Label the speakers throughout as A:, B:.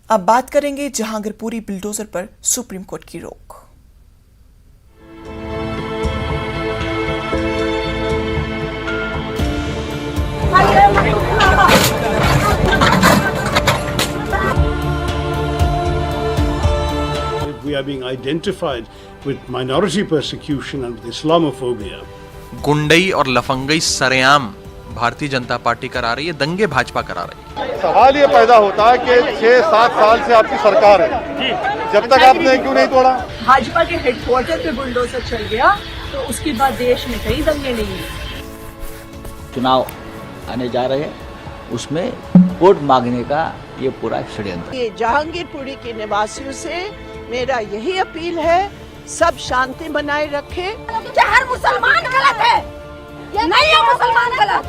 A: अब बात करेंगे जहांगीरपुरी बुलडोजर पर सुप्रीम कोर्ट की रोक।
B: We are being identified with minority persecution and with Islamophobia.
C: गुंडई और लफंगई सरेआम भारतीय जनता पार्टी करा रही है, दंगे भाजपा करा रही है।
D: सवाल ये पैदा होता है कि 6-7 साल से आपकी सरकार है, जब तक आपने क्यों नहीं तोड़ा?
E: भाजपा के हेडक्वार्टर पे बुलडोजर चल गया तो उसके बाद देश में कई दंगे नहीं हुए।
F: चुनाव आने जा रहे हैं, उसमें वोट मांगने का ये पूरा षड्यंत्र।
G: ये जहांगीरपुरी के निवासियों से मेरा यही अपील है, सब शांति बनाए रखे।
H: हर मुसलमान गलत है, ये नहीं है मुसलमान गलत।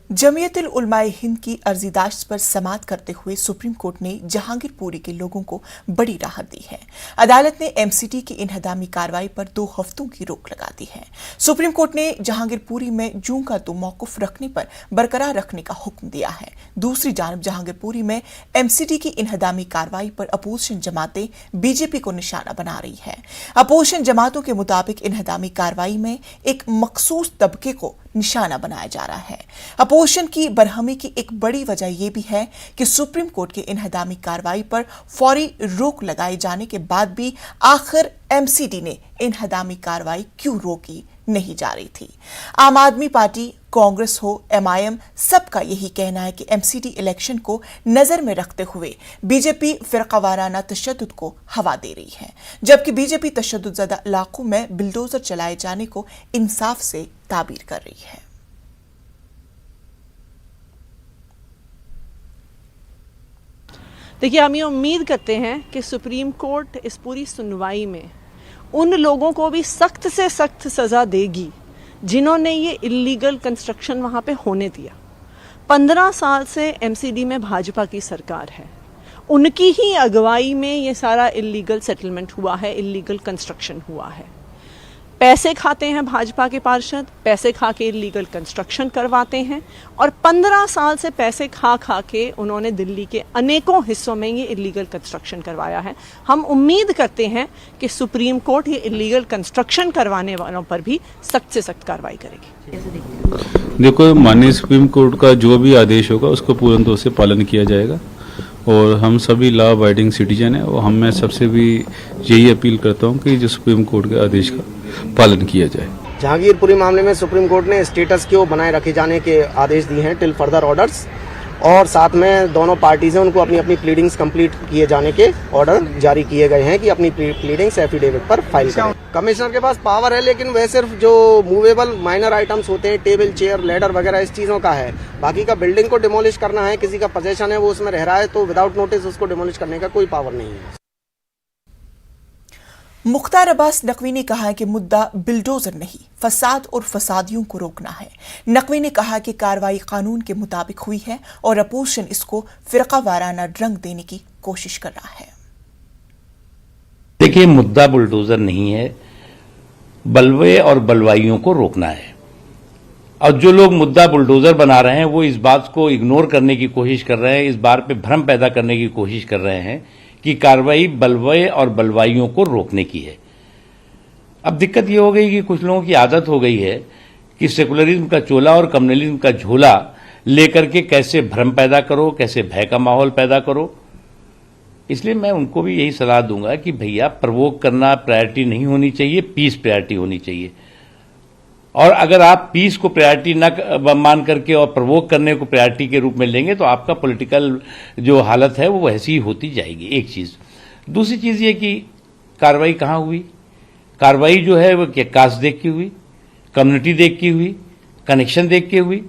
A: जमीयतुल उलमाए हिंद की अर्जीदाश्त पर समाअत करते हुए सुप्रीम कोर्ट ने जहांगीरपुरी के लोगों को बड़ी राहत दी है। अदालत ने एमसीडी की इनहदामी कार्रवाई पर 2 हफ्तों की रोक लगा दी है। सुप्रीम कोर्ट ने जहांगीरपुरी में जूं का तो मौकूफ रखने पर बरकरार रखने का हुक्म दिया है। दूसरी जानब जहांगीरपुरी में एमसीडी की इनहदामी कार्रवाई पर अपोजिशन जमातें बीजेपी को निशाना बना रही है। अपोजिशन जमातों के मुताबिक इनहदामी कार्रवाई में एक मखसूस तबके को निशाना बनाया जा रहा है। अपोजिशन की बरहमी की एक बड़ी वजह यह भी है कि सुप्रीम कोर्ट की इनहदामी कार्रवाई पर फौरी रोक लगाए जाने के बाद भी आखिर एमसीडी ने इनहदामी कार्रवाई क्यों रोकी नहीं जा रही थी। आम आदमी पार्टी, कांग्रेस हो, एमआईएम, सबका यही कहना है कि एमसीडी इलेक्शन को नजर में रखते हुए बीजेपी फिरकावाराना तशद्दुद को हवा दे रही है, जबकि बीजेपी तशद्दुदज़दा इलाकों में बुलडोजर चलाए जाने को इंसाफ से ताबीर कर रही है।
G: देखिए, हम ये उम्मीद करते हैं कि सुप्रीम कोर्ट इस पूरी सुनवाई में उन लोगों को भी सख्त से सख्त सजा देगी जिन्होंने ये इल्लीगल कंस्ट्रक्शन वहां पे होने दिया। 15 साल से एमसीडी में भाजपा की सरकार है, उनकी ही अगुवाई में ये सारा इल्लीगल सेटलमेंट हुआ है, इल्लीगल कंस्ट्रक्शन हुआ है। पैसे खाते हैं भाजपा के पार्षद, पैसे खा के इल्लीगल कंस्ट्रक्शन करवाते हैं और 15 साल से पैसे खा के उन्होंने दिल्ली के अनेकों हिस्सों में ये इल्लीगल कंस्ट्रक्शन करवाया है। हम उम्मीद करते हैं कि सुप्रीम कोर्ट ये इल्लीगल कंस्ट्रक्शन करवाने वालों पर भी सख्त से सख्त कार्रवाई करेगी।
I: देखो, माननीय सुप्रीम कोर्ट का जो भी आदेश होगा उसको पूर्ण तौर से पालन किया जाएगा और हम सभी लॉ अबाइडिंग सिटीजन हैं और मैं सबसे भी यही अपील करता हूं कि जो सुप्रीम कोर्ट के आदेश का पालन किया जाए।
J: जहांगीरपुरी मामले में सुप्रीम कोर्ट ने स्टेटस को बनाए रखे जाने के आदेश दिए हैं टिल फर्दर ऑर्डर्स, और साथ में दोनों पार्टीज हैं उनको अपनी अपनी प्लीडिंग्स कंप्लीट किए जाने के ऑर्डर जारी किए गए हैं कि अपनी प्लीडिंग्स एफिडेविट पर फाइल करें। कमिश्नर के पास पावर है, लेकिन वह सिर्फ जो मूवेबल माइनर आइटम्स होते हैं, टेबल, चेयर, लेडर वगैरह, इस चीज़ों का है। बाकी का बिल्डिंग को डिमोलिश करना है, किसी का पोजेशन है, वो उसमें रह रहा है, तो विदाउट नोटिस उसको डिमोलिश करने का कोई पावर नहीं है।
A: मुख्तार अब्बास नकवी ने कहा कि मुद्दा बिल्डोजर नहीं, फसाद और फसादियों को रोकना है। नकवी ने कहा कि कार्रवाई कानून के मुताबिक हुई है और अपोजिशन इसको फिरकावाराना रंग देने की कोशिश कर रहा है।
K: देखिए, मुद्दा बुलडोजर नहीं है, बलवे और बलवाइयों को रोकना है। और जो लोग मुद्दा बुलडोजर बना रहे हैं वो इस बात को इग्नोर करने की कोशिश कर रहे हैं, इस बात पे भ्रम पैदा करने की कोशिश कर रहे हैं कि कार्रवाई बलवे और बलवाइयों को रोकने की है। अब दिक्कत ये हो गई कि कुछ लोगों की आदत हो गई है कि सेकुलरिज्म का चोला और कम्युनलिज्म का झोला लेकर के कैसे भ्रम पैदा करो, कैसे भय का माहौल पैदा करो। इसलिए मैं उनको भी यही सलाह दूंगा कि भैया, प्रवोक करना प्रायोरिटी नहीं होनी चाहिए, पीस प्रायोरिटी होनी चाहिए। और अगर आप पीस को प्रायोरिटी न मान करके और प्रवोक करने को प्रायोरिटी के रूप में लेंगे तो आपका पॉलिटिकल जो हालत है वो वैसी ही होती जाएगी। एक चीज। दूसरी चीज ये कि कार्रवाई कहाँ हुई? कार्रवाई जो है वो क्या कास्ट देख के हुई, कम्युनिटी देख के हुई, कनेक्शन देख के हुई।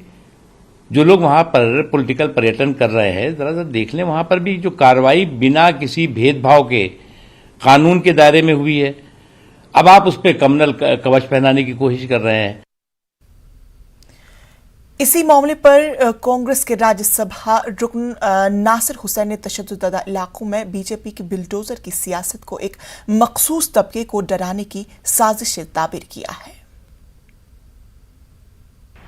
K: जो लोग वहां पर पॉलिटिकल पर्यटन कर रहे हैं, जरा देख लें, वहां पर भी जो कार्रवाई बिना किसी भेदभाव के कानून के दायरे में हुई है। अब आप उस पर कम्युनल कवच पहनाने की कोशिश कर रहे हैं।
A: इसी मामले पर कांग्रेस के राज्यसभा रुकन नासिर हुसैन ने तशद्दुद इलाकों में बीजेपी की बुलडोजर की सियासत को एक मखसूस तबके को डराने की साजिश से ताबीर किया है।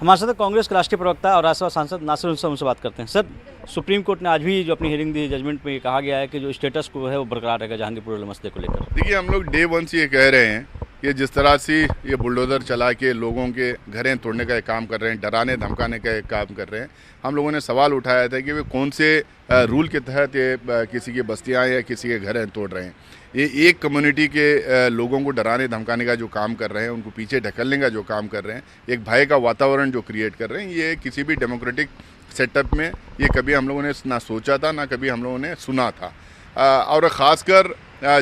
L: हमारे साथ कांग्रेस के राष्ट्रीय प्रवक्ता और राज्यसभा सांसद नासिर हुसैन से बात करते हैं। सर, सुप्रीम कोर्ट ने आज भी जो अपनी हियरिंग दी, जजमेंट में कहा गया है कि जो स्टेटस को है वो बरकरार रहेगा जहांगीरपुर मसले को लेकर।
D: देखिए, हम लोग डे वन से ये कह रहे हैं कि जिस तरह से ये बुलडोज़र चला के लोगों के घरें तोड़ने का एक काम कर रहे हैं, डराने धमकाने का एक काम कर रहे हैं, हम लोगों ने सवाल उठाया था कि वे कौन से रूल के तहत ये किसी की बस्तियाँ या किसी के घरें तोड़ रहे हैं। ये एक कम्युनिटी के लोगों को डराने धमकाने का जो काम कर रहे हैं, उनको पीछे ढकलने का जो काम कर रहे हैं, एक भय का वातावरण जो क्रिएट कर रहे हैं, ये किसी भी डेमोक्रेटिक सेटअप में ये कभी हम लोगों ने ना सोचा था, ना कभी हम लोगों ने सुना था। और ख़ासकर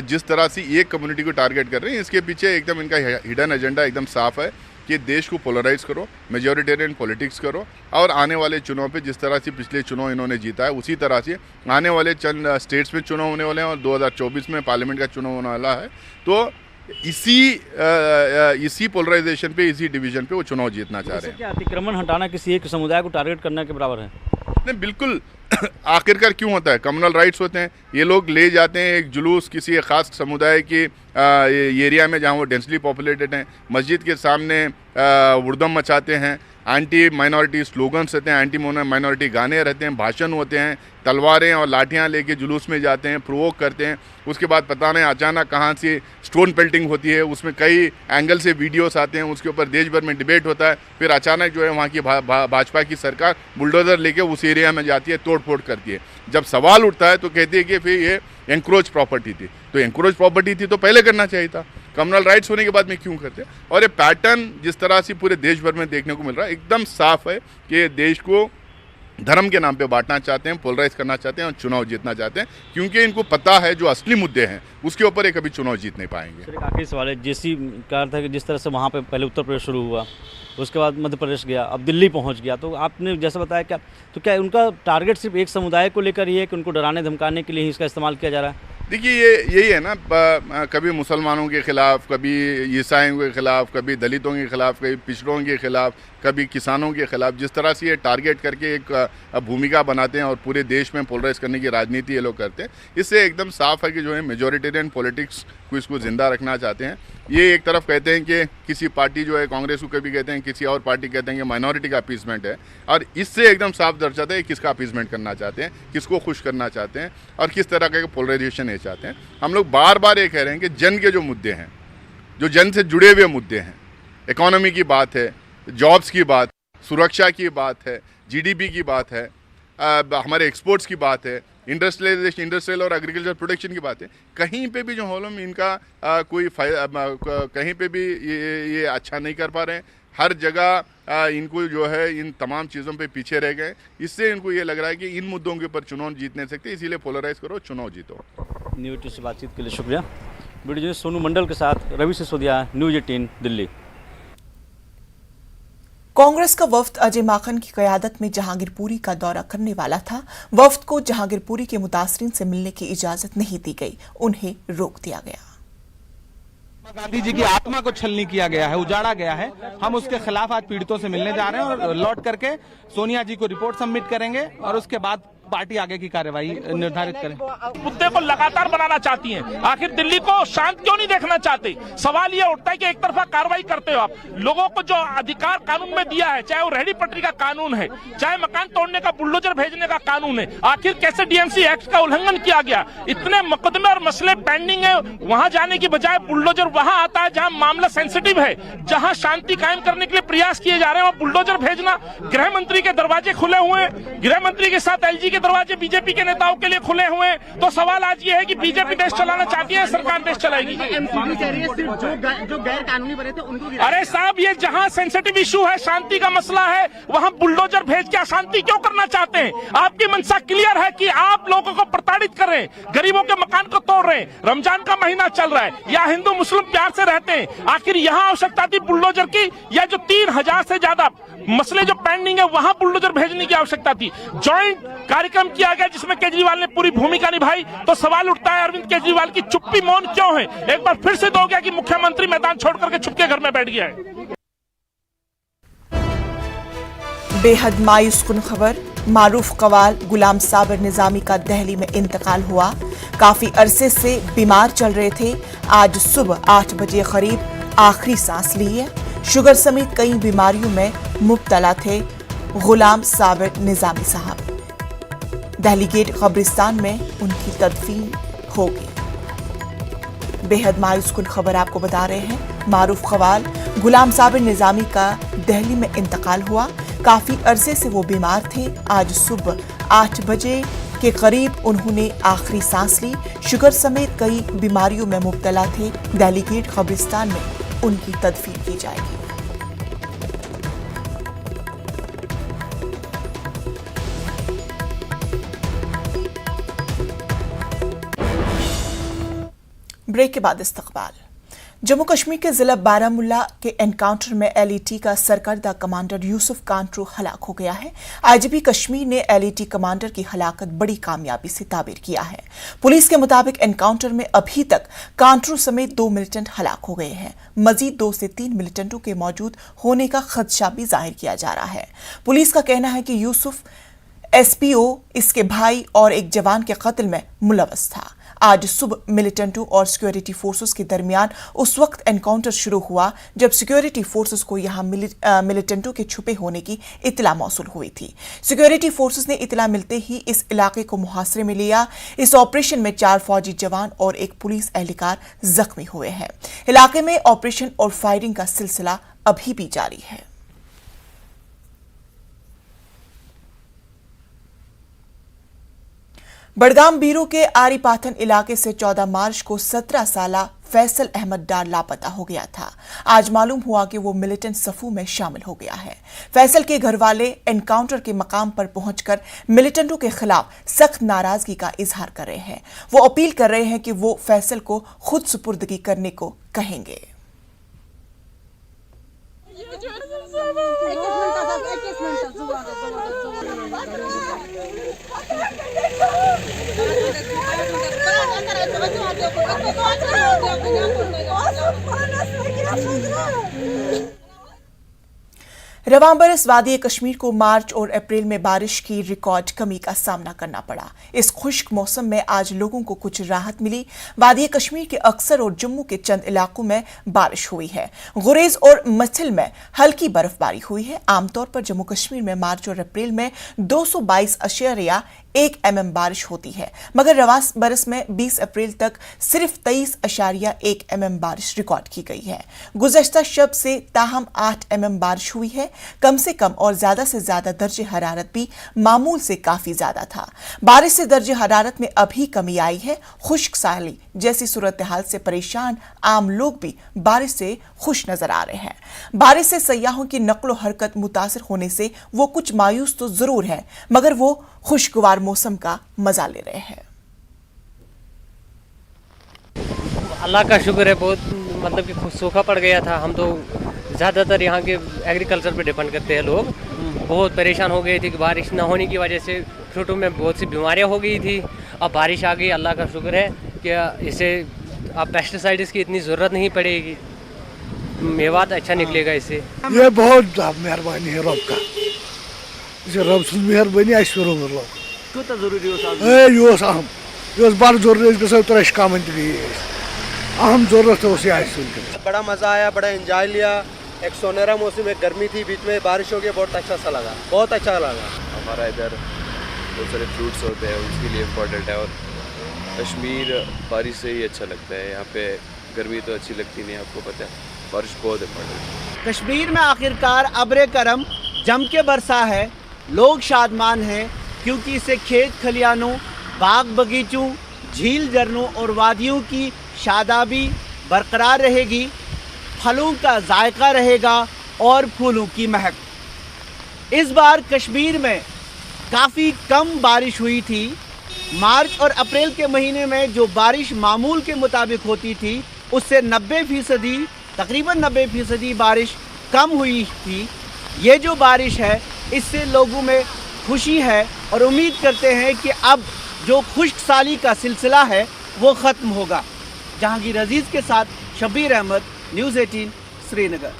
D: जिस तरह से एक कम्युनिटी को टारगेट कर रहे हैं, इसके पीछे एकदम इनका हिडन एजेंडा एकदम साफ है कि देश को पोलराइज करो, मेजॉरिटेरियन पॉलिटिक्स करो, और आने वाले चुनाव पे जिस तरह से पिछले चुनाव इन्होंने जीता है, उसी तरह से आने वाले चंद स्टेट्स में चुनाव होने वाले हैं और 2024 में पार्लियामेंट का चुनाव होने वाला है। तो इसी पोलराइजेशन पे, इसी डिवीजन पे वो चुनाव जीतना चाह रहे हैं।
L: क्या अतिक्रमण हटाना किसी एक समुदाय को टारगेट करने के बराबर है?
D: नहीं, बिल्कुल। आखिरकार क्यों होता है? कम्युनल राइट्स होते हैं। ये लोग ले जाते हैं एक जुलूस किसी ख़ास समुदाय के एरिया में जहाँ वो डेंसली पॉपुलेटेड हैं, मस्जिद के सामने हुड़दम मचाते हैं, एंटी माइनॉरिटी स्लोगन्स रहते हैं, एंटी माइनॉरिटी गाने रहते हैं, भाषण होते हैं, तलवारें और लाठियाँ लेके जुलूस में जाते हैं, प्रोवोक करते हैं। उसके बाद पता नहीं अचानक कहाँ से स्टोन पेल्टिंग होती है, उसमें कई एंगल से वीडियोस आते हैं, उसके ऊपर देश भर में डिबेट होता है। फिर अचानक जो है वहाँ की भाजपा की सरकार बुलडोज़र लेके उस एरिया में जाती है, तोड़ फोड़ करती है। जब सवाल उठता है तो कहती है कि फिर ये एंक्रोच प्रॉपर्टी थी। तो एंक्रोच प्रॉपर्टी थी तो पहले करना चाहिए था, कम्युनल राइट्स होने के बाद में क्यों करते? और ये पैटर्न जिस तरह से पूरे देश भर में देखने को मिल रहा है, एकदम साफ है कि देश को धर्म के नाम पे बांटना चाहते हैं, पोलराइज करना चाहते हैं और चुनाव जीतना चाहते हैं, क्योंकि इनको पता है जो असली मुद्दे हैं उसके ऊपर ये कभी चुनाव जीत नहीं पाएंगे।
L: एक आखिरी सवाल है, जेसी कहा था कि जिस तरह से वहाँ पे पहले उत्तर प्रदेश शुरू हुआ, उसके बाद मध्य प्रदेश गया, अब दिल्ली पहुँच गया, तो आपने जैसा बताया क्या उनका टारगेट सिर्फ एक समुदाय को लेकर ही है कि उनको डराने धमकाने के लिए ही इसका इस्तेमाल किया जा रहा है?
D: देखिए, ये यही है ना, कभी मुसलमानों के ख़िलाफ़, कभी ईसाइयों के ख़िलाफ़, कभी दलितों के ख़िलाफ़, कभी पिछड़ों के ख़िलाफ़, कभी किसानों के ख़िलाफ़, जिस तरह से ये टारगेट करके एक भूमिका बनाते हैं और पूरे देश में पोलराइज करने की राजनीति ये लोग करते हैं। इससे एकदम साफ है कि जो है मेजॉरिटेरियन पॉलिटिक्स को इसको ज़िंदा रखना चाहते हैं। ये एक तरफ कहते हैं कि किसी पार्टी जो है, कांग्रेस को कभी कहते हैं, किसी और पार्टी कहते हैं कि माइनॉरिटी का अपीसमेंट है, और इससे एकदम साफ दर्शाता है किसका अपीसमेंट करना चाहते हैं, किसको खुश करना चाहते हैं और किस तरह का पोलराइजेशन ये चाहते हैं। हम लोग बार बार ये कह रहे हैं कि जन के जो मुद्दे हैं, जो जन से जुड़े हुए मुद्दे हैं, इकोनॉमी की बात है, जॉब्स की बात, सुरक्षा की बात है, जीडीपी की बात है, हमारे एक्सपोर्ट्स की बात है, इंडस्ट्रियलाइजेशन, इंडस्ट्रियल और एग्रीकल्चर प्रोडक्शन की बात है, कहीं पे भी जो हॉलम इनका कोई कहीं पे भी ये अच्छा नहीं कर पा रहे हैं। हर जगह इनको जो है इन तमाम चीज़ों पे पीछे रह गए। इससे इनको ये लग रहा है कि इन मुद्दों के ऊपर चुनाव जीत नहीं सकते, इसीलिए पोलराइज करो, चुनाव जीतो।
L: न्यूज़ से बातचीत के लिए शुक्रिया। वीडियो सोनू मंडल के साथ रवि सिसोदिया, न्यूज़ 18 दिल्ली।
A: कांग्रेस का वफ्द अजय माकन की क़यादत में जहांगीरपुरी का दौरा करने वाला था। वफ्द को जहांगीरपुरी के मुतासरीन से मिलने की इजाजत नहीं दी गई, उन्हें रोक दिया गया।
M: गांधी जी की आत्मा को छलनी किया गया है, उजाड़ा गया है। हम उसके खिलाफ आज पीड़ितों से मिलने जा रहे हैं और लौट करके सोनिया जी को रिपोर्ट सबमिट करेंगे और उसके बाद पार्टी आगे की कार्यवाही निर्धारित करे।
N: मुद्दे को लगातार बनाना चाहती हैं। आखिर दिल्ली को शांत क्यों नहीं देखना चाहते? सवाल ये उठता है कि एक तरफा कार्रवाई करते हो आप, लोगों को जो अधिकार कानून में दिया है, चाहे वो रेहड़ी पटरी का कानून है, चाहे मकान तोड़ने का, बुलडोजर भेजने का कानून है, आखिर कैसे डीएमसी एक्ट का उल्लंघन किया गया? इतने मुकदमे और मसले पेंडिंग है, वहां जाने की बजाय बुलडोजर वहां आता है जहां मामला सेंसिटिव है, जहां शांति कायम करने के लिए प्रयास किए जा रहे हैं, वहां बुलडोजर भेजना। गृह मंत्री के दरवाजे खुले हुए हैं, गृह मंत्री के साथ एलजी के दरवाजे बीजेपी के नेताओं के लिए खुले हुए हैं। तो सवाल आज ये है कि बीजेपी देश चलाना चाहती है, सरकार देश चलाएगी?
O: जो गैर कानूनी बने थे उनको।
N: अरे साहब, ये जहां सेंसिटिव इशू है, शांति का मसला है, वहां बुलडोजर भेज के अशांति क्यों करना चाहते हैं? आपकी मंशा क्लियर है कि आप लोगों को प्रताड़ित कर रहे हैं, गरीबों के मकान को तोड़ रहे हैं। रमजान का महीना चल रहा है, या हिंदू मुस्लिम प्यार से रहते हैं, आखिर यहां आवश्यकता थी बुलडोजर की, या जो 3000 से ज्यादा मसले जो पेंडिंग है वहां बुलडोजर भेजने की आवश्यकता थी? ज्वाइंट कार्यक्रम किया गया जिसमें केजरीवाल ने पूरी भूमिका निभाई। तो सवाल उठता है, अरविंद केजरीवाल की चुप्पी मौन क्यों है? एक बार फिर से हो गया कि मुख्यमंत्री मैदान छोड़ करके चुपके घर में बैठ गया है।
A: बेहद मायूसकुन खबर, मारूफ कवाल गुलाम साबिर निजामी का दिल्ली में इंतकाल हुआ। काफी अरसे से बीमार चल रहे थे। आज सुबह 8 बजे करीब आखिरी सांस ली है। शुगर समेत कई बीमारियों में मुब्तला थे गुलाम साबिर निजामी साहब। दिल्ली गेट कब्रिस्तान में उनकी तदफीन हो गई। बेहद मायूसकुन खबर आपको बता रहे हैं। मारूफ ख्वाल गुलाम साबिर निजामी का दिल्ली में इंतकाल हुआ। काफी अरसे से वो बीमार थे। आज सुबह 8 बजे के करीब उन्होंने आखिरी सांस ली। शुगर समेत कई बीमारियों में मुब्तला थे। दिल्ली गेट कब्रिस्तान में उनकी तदफीन की जाएगी। ब्रेक के बाद इस्तकबाल। जम्मू कश्मीर के जिला बारामुल्ला के एनकाउंटर में एलईटी का सरकर्दा कमांडर यूसुफ कांट्रो हलाक हो गया है। आईजीपी कश्मीर ने एलईटी कमांडर की हलाकत बड़ी कामयाबी से ताबीर किया है। पुलिस के मुताबिक एनकाउंटर में अभी तक कांट्रो समेत 2 मिलिटेंट हलाक हो गए हैं। मजीद 2 से 3 मिलिटेंटों के मौजूद होने का खदशा भी जाहिर किया जा रहा है। पुलिस का कहना है कि यूसुफ एसपीओ, इसके भाई और एक जवान के कत्ल में मुलव्वस था। आज सुबह मिलिटेंटों और सिक्योरिटी फोर्सेस के दरमियान उस वक्त एनकाउंटर शुरू हुआ जब सिक्योरिटी फोर्सेस को यहां मिलिटेंटों के छुपे होने की इतला मौसूल हुई थी। सिक्योरिटी फोर्सेस ने इतला मिलते ही इस इलाके को मुहासरे में लिया। इस ऑपरेशन में 4 फौजी जवान और एक पुलिस एहलकार जख्मी हुए हैं। इलाके में ऑपरेशन और फायरिंग का सिलसिला अभी भी जारी है। बडगाम बीरो के आरीपाथन इलाके से 14 मार्च को 17 साला फैसल अहमद डार लापता हो गया था। आज मालूम हुआ कि वो मिलिटेंट सफू में शामिल हो गया है। फैसल के घर वाले एनकाउंटर के मकाम पर पहुंचकर मिलिटेंटों के खिलाफ सख्त नाराजगी का इजहार कर रहे हैं। वो अपील कर रहे हैं कि वो फैसल को खुद सुपुर्दगी करने को कहेंगे। रवां बरस वादी कश्मीर को मार्च और अप्रैल में बारिश की रिकॉर्ड कमी का सामना करना पड़ा। इस खुश्क मौसम में आज लोगों को कुछ राहत मिली। वादी कश्मीर के अक्सर और जम्मू के चंद इलाकों में बारिश हुई है। गुरेज और मथिल में हल्की बर्फबारी हुई है। आमतौर पर जम्मू कश्मीर में मार्च और अप्रैल में 222.1 mm बारिश होती है, मगर रवां बरस में 20 अप्रैल तक सिर्फ 23.1 mm बारिश रिकॉर्ड की गई है। गुज़श्ता शब से ताहम 8 mm बारिश हुई है। कम से कम और ज्यादा से ज्यादा दर्जे हरारत भी मामूल से काफी ज्यादा था। बारिश से दर्जे हरारत में अभी कमी आई है। खुश्क साली जैसी सूरत हाल से परेशान आम लोग भी बारिश से खुश नजर आ रहे हैं। बारिश से सयाहों की नक्लो हरकत मुतासिर होने से वो कुछ मायूस तो जरूर है, मगर वो खुशगवार मौसम का मजा ले रहे हैं।
P: अल्लाह का शुक्र है, बहुत मतलब कि सूखा पड़ गया था। हम तो ज़्यादातर यहाँ के एग्रीकल्चर पे डिपेंड करते हैं लोग। बहुत परेशान हो गए थे कि बारिश ना होने की वजह से फ्रूटों में बहुत सी बीमारियाँ हो गई थी। अब बारिश आ गई, अल्लाह का शुक्र है कि इसे अब पेस्टिसाइड्स की इतनी ज़रूरत नहीं पड़ेगी। मेवात अच्छा निकलेगा इससे।
Q: ये बहुत मेहरबानी है रब का। रब सुन मेहरबानी
F: कूता जरूरी
Q: अहम बड़ जरूरत गो त्रेश कमन अहम जरूरत।
R: बड़ा मज़ा आया, बड़ा एंजॉय लिया। एक सोनेरा मौसम, एक गर्मी थी, बीच में बारिश हो गई, बहुत अच्छा सा लगा, बहुत अच्छा लगा।
S: हमारा इधर बहुत सारे फ्रूट्स होते हैं, उसके लिए इम्पोर्टेंट है। और कश्मीर बारिश से ही अच्छा लगता है। यहाँ पे गर्मी तो अच्छी लगती नहीं, आपको पता है, बारिश बहुत इम्पोर्टेंट है।
T: कश्मीर में आखिरकार अब्र करम जम के बरसा है। लोग शादमान हैं क्योंकि इसे खेत खलियानों, बाग बगीचों, झील झरनों और वादियों की शादाबी बरकरार रहेगी, फलों का जायका रहेगा और फूलों की महक। इस बार कश्मीर में काफ़ी कम बारिश हुई थी। मार्च और अप्रैल के महीने में जो बारिश मामूल के मुताबिक होती थी, उससे 90%, तकरीबन 90% बारिश कम हुई थी। ये जो बारिश है, इससे लोगों में खुशी है और उम्मीद करते हैं कि अब जो खुश्क साली का सिलसिला है वो ख़त्म होगा। जहांगीर अजीज़ के साथ शब्बीर अहमद, न्यूज़ 18 श्रीनगर।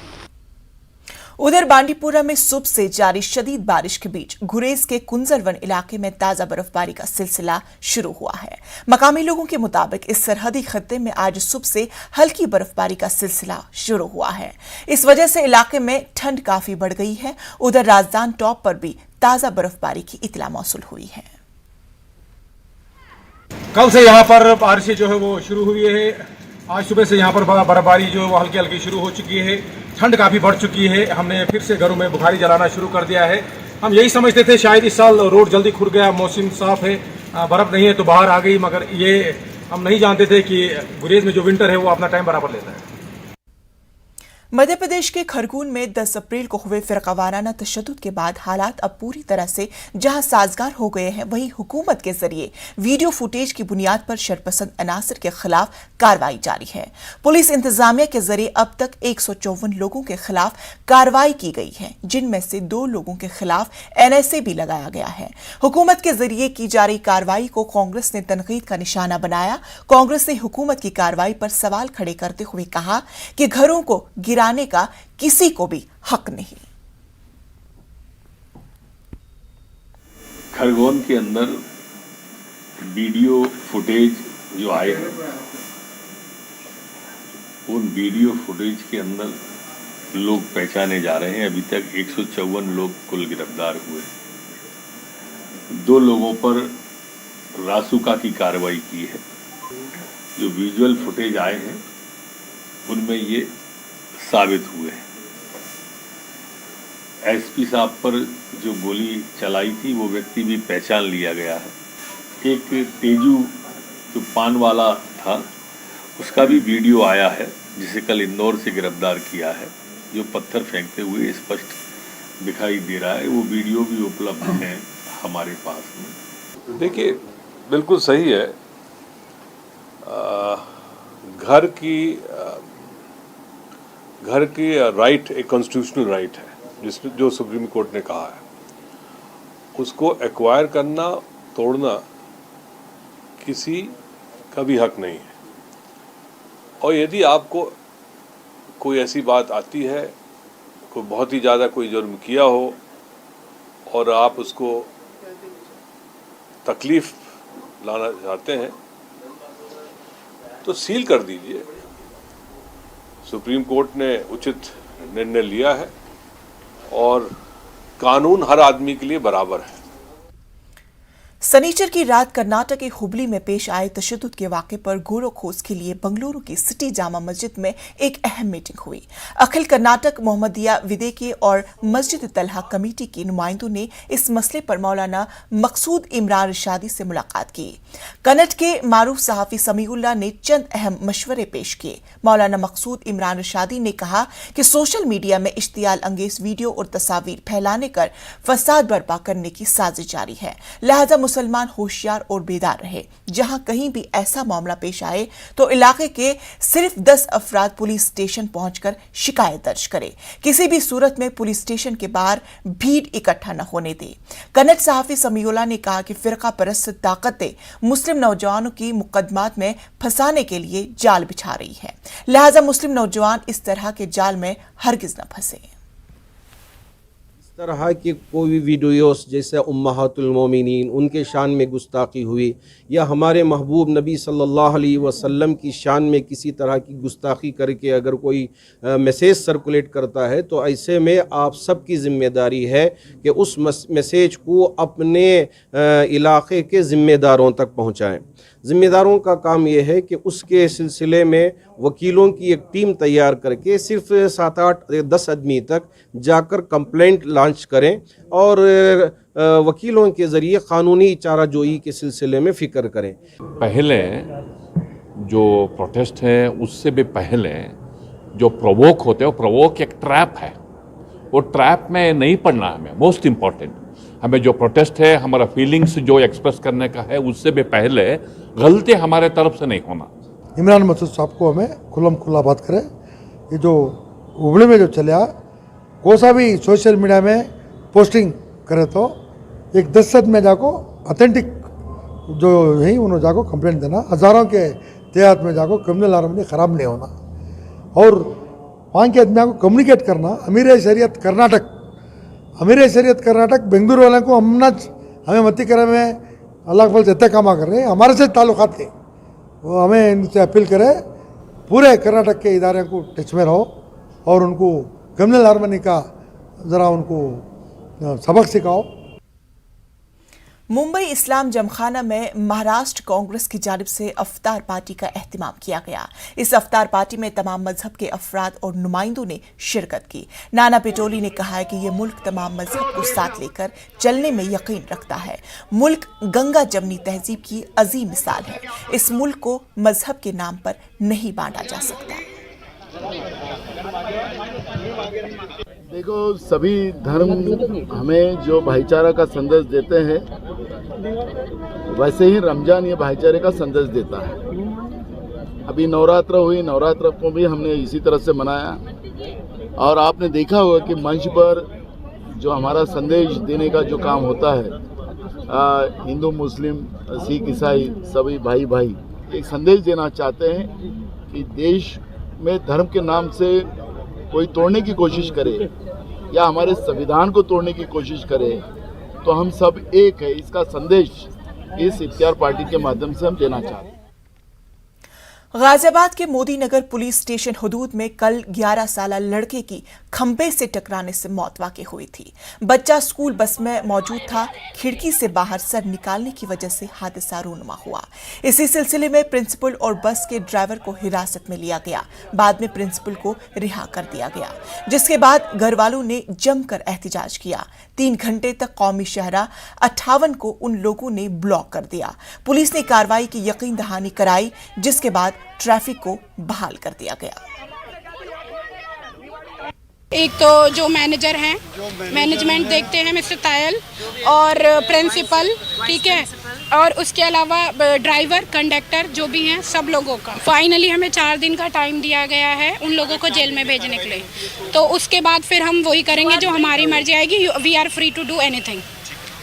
A: उधर बांडीपुरा में सुबह से जारी शदीद बारिश के बीच गुरेज के कुंजरवन इलाके में ताजा बर्फबारी का सिलसिला शुरू हुआ है। मकामी लोगों के मुताबिक इस सरहदी खत्ते में आज सुबह से हल्की बर्फबारी का सिलसिला शुरू हुआ है। इस वजह से इलाके में ठंड काफी बढ़ गई है। उधर राजदान टॉप पर भी ताजा बर्फबारी की इतला मौसूल हुई है।
U: कल से यहाँ पर बारिश जो है वो शुरू हुई है। आज सुबह से यहाँ पर बर्फबारी जो है वो हल्की हल्की शुरू हो चुकी है। ठंड काफ़ी बढ़ चुकी है। हमने फिर से घरों में बुखारी जलाना शुरू कर दिया है। हम यही समझते थे शायद इस साल रोड जल्दी खुल गया, मौसम साफ है, बर्फ़ नहीं है तो बाहर आ गई, मगर ये हम नहीं जानते थे कि गुरेज में जो विंटर है वो अपना टाइम बराबर लेता है।
A: मध्य प्रदेश के खरगोन में 10 अप्रैल को हुए फिरकावाराना तशद्दुद के बाद हालात अब पूरी तरह से जहां साजगार हो गए हैं, वहीं हुकूमत के जरिए वीडियो फुटेज की बुनियाद पर शरपसंद अनासर के खिलाफ कार्रवाई जारी है। पुलिस इंतजामिया के जरिए अब तक 154 लोगों के खिलाफ कार्रवाई की गई है, जिनमें से 2 लोगों के खिलाफ NSA भी लगाया गया है। हुकूमत के जरिए की जा रही कार्रवाई को कांग्रेस ने तनकीद का निशाना बनाया। कांग्रेस ने हुकूमत की कार्रवाई पर सवाल खड़े करते हुए कहा कि घरों को गिराने का किसी को भी हक नहीं।
V: खरगोन के अंदर वीडियो फुटेज जो आए हैं, उन वीडियो फुटेज के अंदर लोग पहचाने जा रहे हैं। अभी तक 154 लोग कुल गिरफ्तार हुए। 2 लोगों पर रासुका की कार्रवाई की है। जो विजुअल फुटेज आए हैं उनमें ये साबित हुए हैं। एसपी साहब पर जो गोली चलाई थी वो व्यक्ति भी पहचान लिया गया है। एक तेजू जो पान वाला था उसका भी वीडियो आया है, जिसे कल इंदौर से गिरफ्तार किया है, जो पत्थर फेंकते हुए स्पष्ट दिखाई दे रहा है। वो वीडियो भी उपलब्ध है हमारे पास में।
W: देखिए, बिल्कुल सही है। घर की राइट एक कॉन्स्टिट्यूशनल राइट है, जिसमें जो सुप्रीम कोर्ट ने कहा है, उसको एक्वायर करना, तोड़ना किसी का भी हक नहीं है। और यदि आपको कोई ऐसी बात आती है, कोई बहुत ही ज़्यादा कोई जुर्म किया हो और आप उसको तकलीफ लाना चाहते हैं तो सील कर दीजिए। सुप्रीम कोर्ट ने उचित निर्णय लिया है और कानून हर आदमी के लिए बराबर है।
A: शनिचर की रात कर्नाटक के हुबली में पेश आए तशद्दुद के वाक़े पर गौर खोज के लिए बंगलुरु की सिटी जामा मस्जिद में एक अहम मीटिंग हुई। अखिल कर्नाटक मोहम्मदिया विदेकी और मस्जिद तलहा कमेटी के नुमाइंदों ने इस मसले पर मौलाना मकसूद इमरान रिशादी से मुलाकात की। कन्नड़ के मारूफ सहाफ़ी समीउल्लाह ने चंद अहम मशवरे पेश किए। मौलाना मकसूद इमरान रिशादी ने कहा कि सोशल मीडिया में इश्तियाल अंगेज वीडियो और तस्वीर फैलाने कर फसाद बर्पा करने की साजिश जारी है, लिहाजा मुसलमान होशियार और बेदार रहे। जहां कहीं भी ऐसा मामला पेश आए तो इलाके के सिर्फ 10 अफराद पुलिस स्टेशन पहुंचकर शिकायत दर्ज करें। किसी भी सूरत में पुलिस स्टेशन के बाहर भीड़ इकट्ठा न होने दें। कन्नड़ सहाफ़ी समीउल्लाह ने कहा कि फिरका परस्त ताकतें मुस्लिम नौजवानों की मुकदमात में फंसाने के लिए जाल बिछा रही है, लिहाजा मुस्लिम नौजवान इस तरह के जाल में हरगिज न फंसे।
X: तरह की कोई भी वीडियोस जैसे उम्महातुल मोमिनीन उनके शान में गुस्ताखी हुई या हमारे महबूब नबी सल्लल्लाहु अलैहि वसल्लम की शान में किसी तरह की गुस्ताखी करके अगर कोई मैसेज सर्कुलेट करता है तो ऐसे में आप सबकी ज़िम्मेदारी है कि उस मैसेज को अपने इलाके के ज़िम्मेदारों तक पहुँचाएँ। ज़िम्मेदारों का काम यह है कि उसके सिलसिले में वकीलों की एक टीम तैयार करके सिर्फ 7-8-10 आदमी तक जाकर कंप्लेंट लॉन्च करें और वकीलों के ज़रिए क़ानूनी चाराजोई के सिलसिले में फ़िक्र करें।
W: पहले जो प्रोटेस्ट है उससे भी पहले जो प्रोवोक होते हैं, वो प्रोवोक एक ट्रैप है। वो ट्रैप में नहीं पड़ना हमें, मोस्ट इम्पॉर्टेंट हमें जो प्रोटेस्ट है, हमारा फीलिंग्स जो एक्सप्रेस करने का है, उससे भी पहले गलती हमारे तरफ से नहीं होना।
Q: इमरान मसूद साहब को हमें खुल्लम खुल्ला बात करें। ये जो हुबली में जो चला कोई सा भी सोशल मीडिया में पोस्टिंग करे तो एक 10 में जाको ऑथेंटिक जो है उन्होंने जाको कंप्लेंट देना, हज़ारों के तहत में जाको क्रिमिनल आर्मी ख़राब नहीं होना। और वहाँ के आदमियों को कम्युनिकेट करना। अमीर शरीयत कर्नाटक बेंगलुरु वाले को हमें मत्तीकरण में अल्लाह के फल से इतना कामा कर रहे हैं, हमारे से ताल्लुकात थे, वो हमें इनसे अपील करें पूरे कर्नाटक के इदारे को टच में रहो और उनको कम्युनल हार्मनी का ज़रा उनको सबक सिखाओ।
A: मुंबई इस्लाम जमखाना में महाराष्ट्र कांग्रेस की जानिब से अफ्तार पार्टी का एहतमाम किया गया। इस अफ्तार पार्टी में तमाम मजहब के अफराद और नुमाइंदों ने शिरकत की। नाना पेटोली ने कहा है कि ये मुल्क तमाम मजहब को साथ लेकर चलने में यकीन रखता है। मुल्क गंगा जमनी तहजीब की अजीम मिसाल है। इस मुल्क को मजहब के नाम पर नहीं बांटा जा सकता।
D: देखो, सभी धर्म हमें जो भाईचारा का संदेश देते हैं, वैसे ही रमजान ये भाईचारे का संदेश देता है। अभी नवरात्र हुई, नवरात्र को भी हमने इसी तरह से मनाया और आपने देखा होगा कि मंच पर जो हमारा संदेश देने का जो काम होता है, हिंदू मुस्लिम सिख ईसाई सभी भाई भाई एक संदेश देना चाहते हैं कि देश में धर्म के नाम से कोई तोड़ने की कोशिश करे या हमारे संविधान को तोड़ने की कोशिश करे तो हम सब एक है। इसका संदेश इस इफ्तार पार्टी के माध्यम से हम देना चाहते हैं।
A: गाजियाबाद के मोदी नगर पुलिस स्टेशन हदूद में कल 11 साल लड़के की खंभे से टकराने से मौत वाक़ई हुई थी। बच्चा स्कूल बस में मौजूद था। खिड़की से बाहर सर निकालने की वजह से हादसा रूनुमा हुआ। इसी सिलसिले में प्रिंसिपल और बस के ड्राइवर को हिरासत में लिया गया। बाद में प्रिंसिपल को रिहा कर दिया गया, जिसके बाद घर वालों ने जमकर एहतजाज किया। 3 घंटे तक कौमी शहरा 58 को उन लोगों ने ब्लॉक कर दिया। पुलिस ने कार्रवाई की यकीन दहानी कराई, जिसके बाद ट्रैफिक को बहाल कर दिया गया।
B: एक तो जो मैनेजर हैं, मैनेजमेंट देखते हैं मिस्टर तायल और प्रिंसिपल, ठीक है, और उसके अलावा ड्राइवर कंडक्टर जो भी हैं सब लोगों का। फाइनली हमें 4 दिन का टाइम दिया गया है उन लोगों को जेल में भेजने के लिए। तो उसके बाद फिर हम वही करेंगे जो हमारी मर्जी आएगी। We are free to do anything.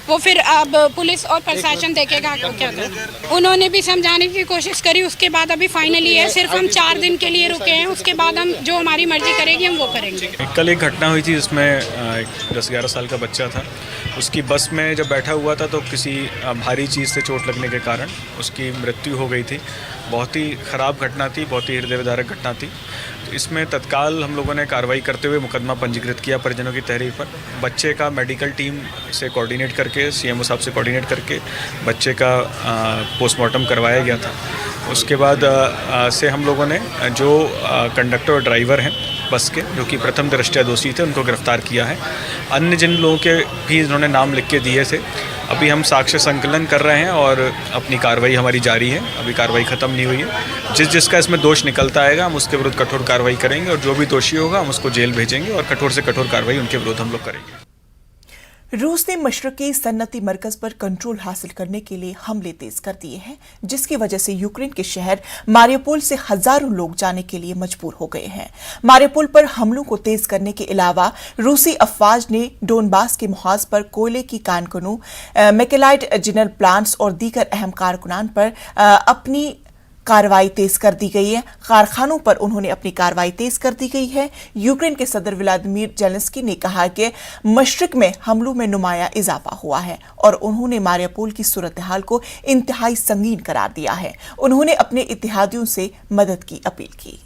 B: वो फिर अब पुलिस और प्रशासन देखेगा क्या करें। उन्होंने भी समझाने की कोशिश करी, उसके बाद अभी फाइनली है सिर्फ हम 4 दिन के लिए रुके हैं। उसके बाद हम जो हमारी मर्जी करेगी हम वो करेंगे।
C: कल एक घटना हुई थी जिसमें एक 10-11 साल का बच्चा था। उसकी बस में जब बैठा हुआ था तो किसी भारी चीज़ से चोट लगने के कारण उसकी मृत्यु हो गई थी। बहुत ही ख़राब घटना थी, बहुत ही हृदय विदारक घटना थी। तो इसमें तत्काल हम लोगों ने कार्रवाई करते हुए मुकदमा पंजीकृत किया परिजनों की तहरीर पर। बच्चे का मेडिकल टीम से कोऑर्डिनेट करके, सीएमओ साहब से कोऑर्डिनेट करके बच्चे का पोस्टमार्टम करवाया गया था। उसके बाद से हम लोगों ने जो कंडक्टर और ड्राइवर हैं बस के, जो कि प्रथम दृष्टया दोषी थे, उनको गिरफ्तार किया है। अन्य जिन लोगों के भी इन्होंने नाम लिख के दिए थे, अभी हम साक्ष्य संकलन कर रहे हैं और अपनी कार्रवाई हमारी जारी है। अभी कार्रवाई ख़त्म नहीं हुई है। जिसका इसमें दोष निकलता आएगा हम उसके विरुद्ध कठोर कार्रवाई करेंगे और जो भी दोषी होगा हम उसको जेल भेजेंगे और कठोर से कठोर कार्रवाई उनके विरुद्ध हम लोग करेंगे।
A: रूस ने मशरकी सन्नती मरकज पर कंट्रोल हासिल करने के लिए हमले तेज कर दिए हैं, जिसकी वजह से यूक्रेन के शहर मारियोपोल से हजारों लोग जाने के लिए मजबूर हो गए हैं। मारियोपोल पर हमलों को तेज करने के अलावा रूसी अफवाज ने डोनबास के मुहाज पर कोयले की कानकनों, मैकेलाइट जिनरल प्लांट्स और दीगर अहम कारकुनान पर अपनी कार्रवाई तेज कर दी गई है। कारखानों पर उन्होंने अपनी कार्रवाई तेज कर दी गई है। यूक्रेन के सदर व्लादिमीर जेलेंस्की ने कहा कि मशरिक में हमलों में नुमाया इजाफा हुआ है और उन्होंने मारियोपोल की सूरत हाल को इंतहाई संगीन करार दिया है। उन्होंने अपने इत्तेहादियों से मदद की अपील की।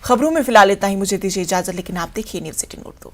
A: खबरों में फिलहाल इतना ही। मुझे दीजिए इजाजत, लेकिन आप देखिए न्यूज़ 18 उर्दू।